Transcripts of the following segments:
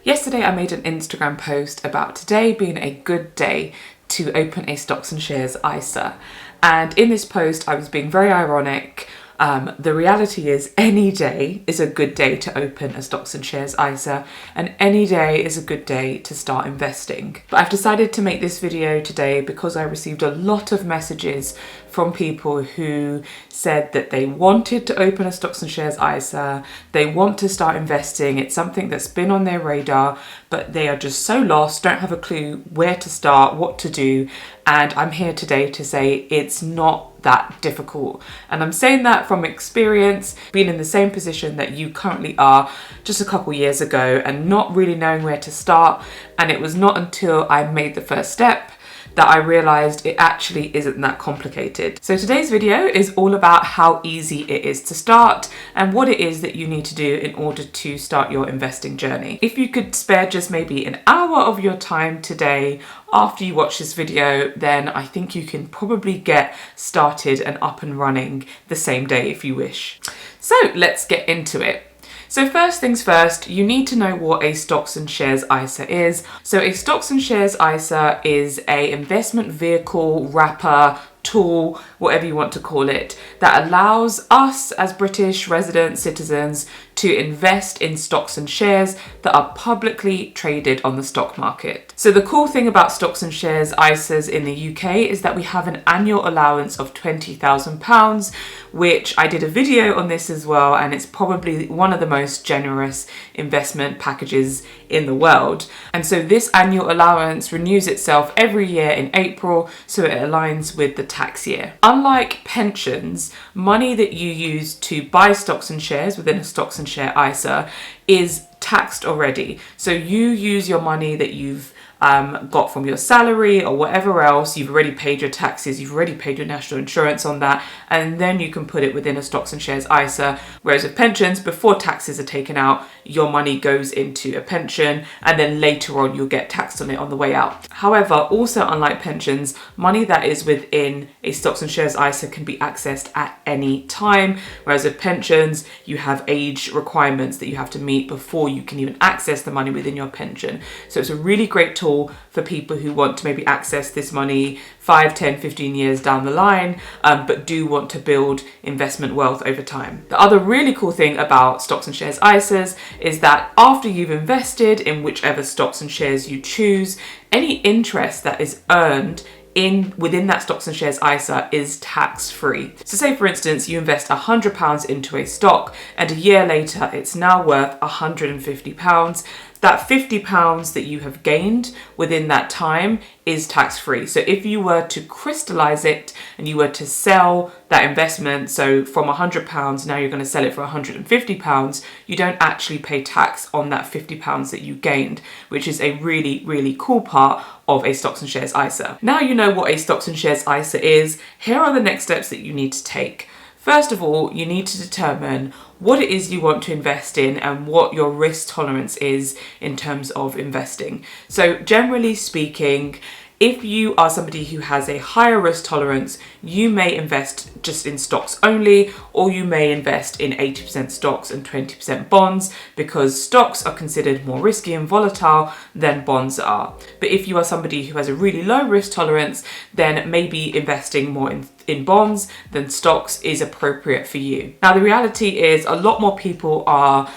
Yesterday I made an Instagram post about today being a good day to open a stocks and shares ISA. And in this post I was being very ironic. The reality is any day is a good day to open a stocks and shares ISA, and any day is a good day to start investing. But I've decided to make this video today because I received a lot of messages from people who said that they wanted to open a stocks and shares ISA, they want to start investing, it's something that's been on their radar, but they are just so lost, don't have a clue where to start, what to do. And I'm here today to say it's not that difficult. And I'm saying that from experience, being in the same position that you currently are just a couple years ago and not really knowing where to start. And it was not until I made the first step that I realized it actually isn't that complicated. So today's video is all about how easy it is to start and what it is that you need to do in order to start your investing journey. If you could spare just maybe an hour of your time today after you watch this video, then I think you can probably get started and up and running the same day if you wish. So let's get into it. So first things first, you need to know what a stocks and shares ISA is. So a stocks and shares ISA is a investment vehicle, wrapper, tool, whatever you want to call it, that allows us as British resident citizens to invest in stocks and shares that are publicly traded on the stock market. So the cool thing about stocks and shares ISAs in the UK is that we have an annual allowance of £20,000, which I did a video on this as well, and it's probably one of the most generous investment packages in the world. And so this annual allowance renews itself every year in April, so it aligns with the tax year. Unlike pensions, money that you use to buy stocks and shares within a stocks and share ISA is taxed already. So you use your money that you've got from your salary or whatever else, you've already paid your taxes, you've already paid your national insurance on that, and then you can put it within a stocks and shares ISA. Whereas with pensions, before taxes are taken out, your money goes into a pension and then later on you'll get taxed on it on the way out. However, also unlike pensions, money that is within a stocks and shares ISA can be accessed at any time, whereas with pensions, you have age requirements that you have to meet before you can even access the money within your pension. So it's a really great tool for people who want to maybe access this money 5, 10, 15 years down the line, but do want to build investment wealth over time. The other really cool thing about stocks and shares ISAs is that after you've invested in whichever stocks and shares you choose, any interest that is earned within that stocks and shares ISA is tax-free. So say for instance, you invest £100 into a stock and a year later it's now worth £150. That £50 that you have gained within that time is tax-free. So if you were to crystallize it and you were to sell that investment, so from £100, now you're going to sell it for £150, you don't actually pay tax on that £50 that you gained, which is a really, really cool part of a stocks and shares ISA. Now you know what a stocks and shares ISA is, here are the next steps that you need to take. First of all, you need to determine what it is you want to invest in and what your risk tolerance is in terms of investing. So generally speaking, if you are somebody who has a higher risk tolerance, you may invest just in stocks only, or you may invest in 80% stocks and 20% bonds, because stocks are considered more risky and volatile than bonds are. But if you are somebody who has a really low risk tolerance, then maybe investing more in bonds than stocks is appropriate for you. Now, the reality is a lot more people are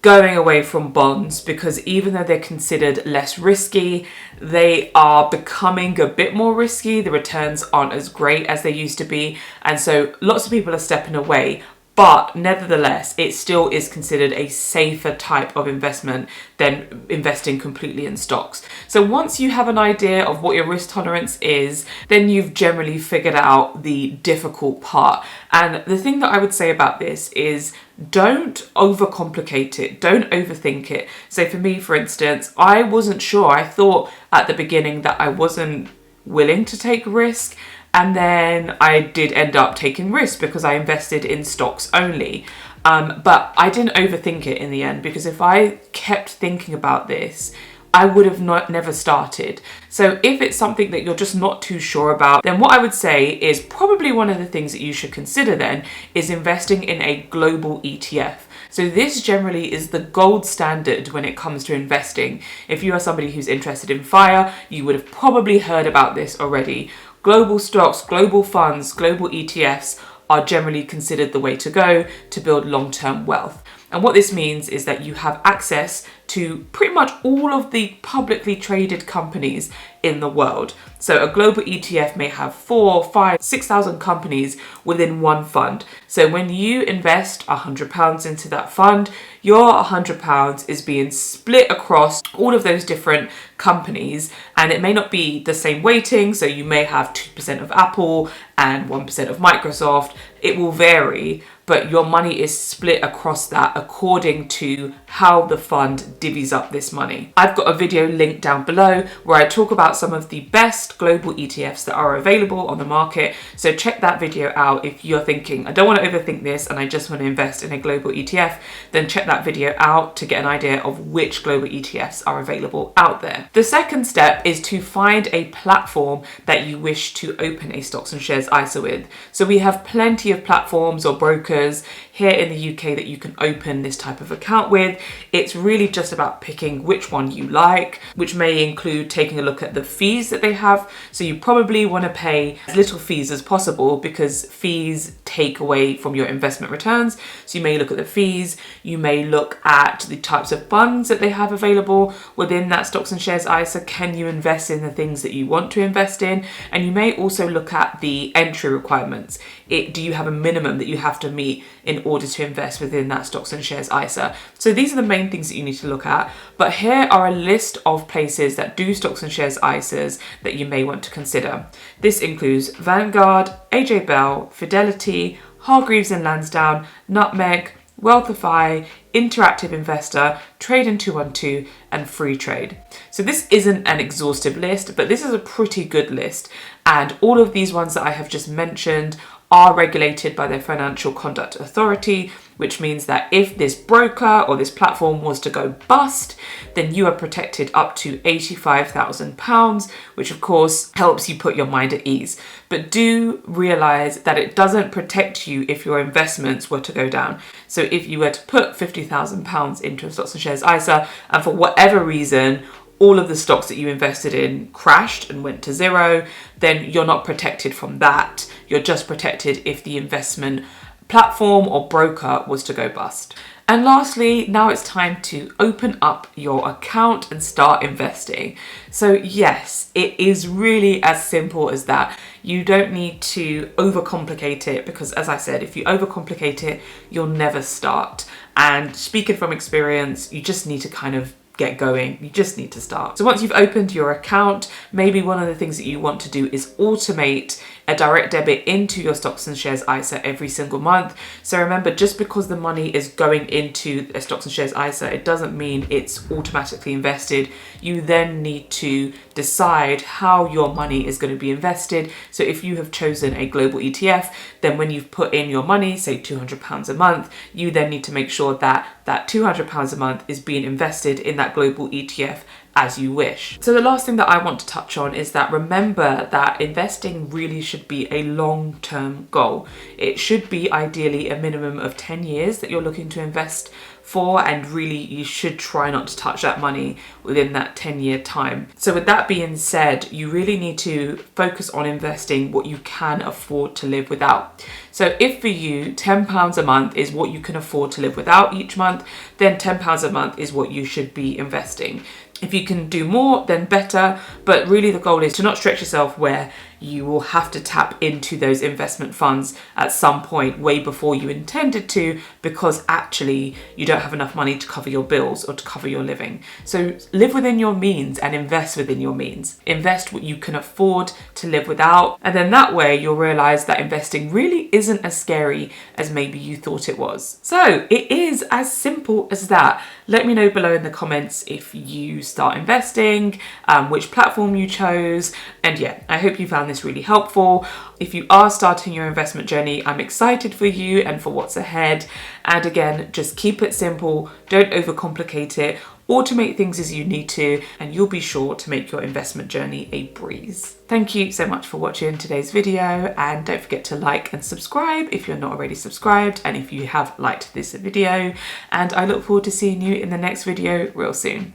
going away from bonds because even though they're considered less risky, they are becoming a bit more risky. The returns aren't as great as they used to be. And so lots of people are stepping away. But nevertheless, it still is considered a safer type of investment than investing completely in stocks. So once you have an idea of what your risk tolerance is, then you've generally figured out the difficult part. And the thing that I would say about this is don't overcomplicate it. Don't overthink it. So for me, for instance, I wasn't sure. I thought at the beginning that I wasn't willing to take risk. And then I did end up taking risks because I invested in stocks only. But I didn't overthink it in the end, because if I kept thinking about this, I would have never started. So if it's something that you're just not too sure about, then what I would say is probably one of the things that you should consider then is investing in a global ETF. So this generally is the gold standard when it comes to investing. If you are somebody who's interested in FIRE, you would have probably heard about this already. Global stocks, global funds, global ETFs are generally considered the way to go to build long-term wealth. And what this means is that you have access to pretty much all of the publicly traded companies in the world. So a global ETF may have 4, 5, 6,000 companies within one fund. So when you invest £100 into that fund, your £100 is being split across all of those different companies, and it may not be the same weighting. So you may have 2% of Apple and 1% of Microsoft. It will vary, but your money is split across that according to how the fund divvies up this money. I've got a video linked down below where I talk about some of the best global ETFs that are available on the market. So check that video out if you're thinking, I don't want to overthink this and I just want to invest in a global ETF, then check that video out to get an idea of which global ETFs are available out there. The second step is to find a platform that you wish to open a stocks and shares ISA with. So we have plenty of platforms or brokers here in the UK that you can open this type of account with. It's really just about picking which one you like, which may include taking a look at the fees that they have. So you probably want to pay as little fees as possible because fees take away from your investment returns. So you may look at the fees, you may look at the types of funds that they have available within that stocks and shares ISA. Can you invest in the things that you want to invest in? And you may also look at the entry requirements. Do you have a minimum that you have to meet in order to invest within that stocks and shares ISA? So these are the main things that you need to look at. But here are a list of places that do stocks and shares ISAs that you may want to consider. This includes Vanguard, AJ Bell, Fidelity, Hargreaves and Lansdown, Nutmeg, Wealthify, Interactive Investor, Trade 212, and Free Trade. So this isn't an exhaustive list, but this is a pretty good list. And all of these ones that I have just mentioned are regulated by the Financial Conduct Authority, which means that if this broker or this platform was to go bust, then you are protected up to £85,000, which of course helps you put your mind at ease. But do realise that it doesn't protect you if your investments were to go down. So if you were to put £50,000 into a stocks and shares ISA, and for whatever reason, all of the stocks that you invested in crashed and went to zero, then you're not protected from that. You're just protected if the investment platform or broker was to go bust. And lastly, now it's time to open up your account and start investing. So yes, it is really as simple as that. You don't need to overcomplicate it because, as I said, if you overcomplicate it, you'll never start. And speaking from experience, you just need to kind of get going. You just need to start. So once you've opened your account, maybe one of the things that you want to do is automate a direct debit into your stocks and shares ISA every single month. So remember, just because the money is going into a stocks and shares ISA, it doesn't mean it's automatically invested. You then need to decide how your money is going to be invested. So if you have chosen a global ETF, then when you've put in your money, say £200 a month, you then need to make sure that that £200 a month is being invested in that global ETF as you wish. So the last thing that I want to touch on is that remember that investing really should be a long-term goal. It should be ideally a minimum of 10 years that you're looking to invest for, and really you should try not to touch that money within that 10-year time. So with that being said, you really need to focus on investing what you can afford to live without. So if for you £10 a month is what you can afford to live without each month, then £10 a month is what you should be investing. If you can do more, then better, but really the goal is to not stretch yourself where you will have to tap into those investment funds at some point way before you intended to, because actually you don't have enough money to cover your bills or to cover your living. So live within your means and invest within your means. Invest what you can afford to live without, and then that way you'll realize that investing really isn't as scary as maybe you thought it was. So it is as simple as that. Let me know below in the comments if you start investing, which platform you chose, and yeah, I hope you found this really helpful. If you are starting your investment journey, I'm excited for you and for what's ahead. And again, just keep it simple, don't overcomplicate it. automate things as you need to, and you'll be sure to make your investment journey a breeze. Thank you so much for watching today's video, and don't forget to like and subscribe if you're not already subscribed, and if you have liked this video, and I look forward to seeing you in the next video real soon.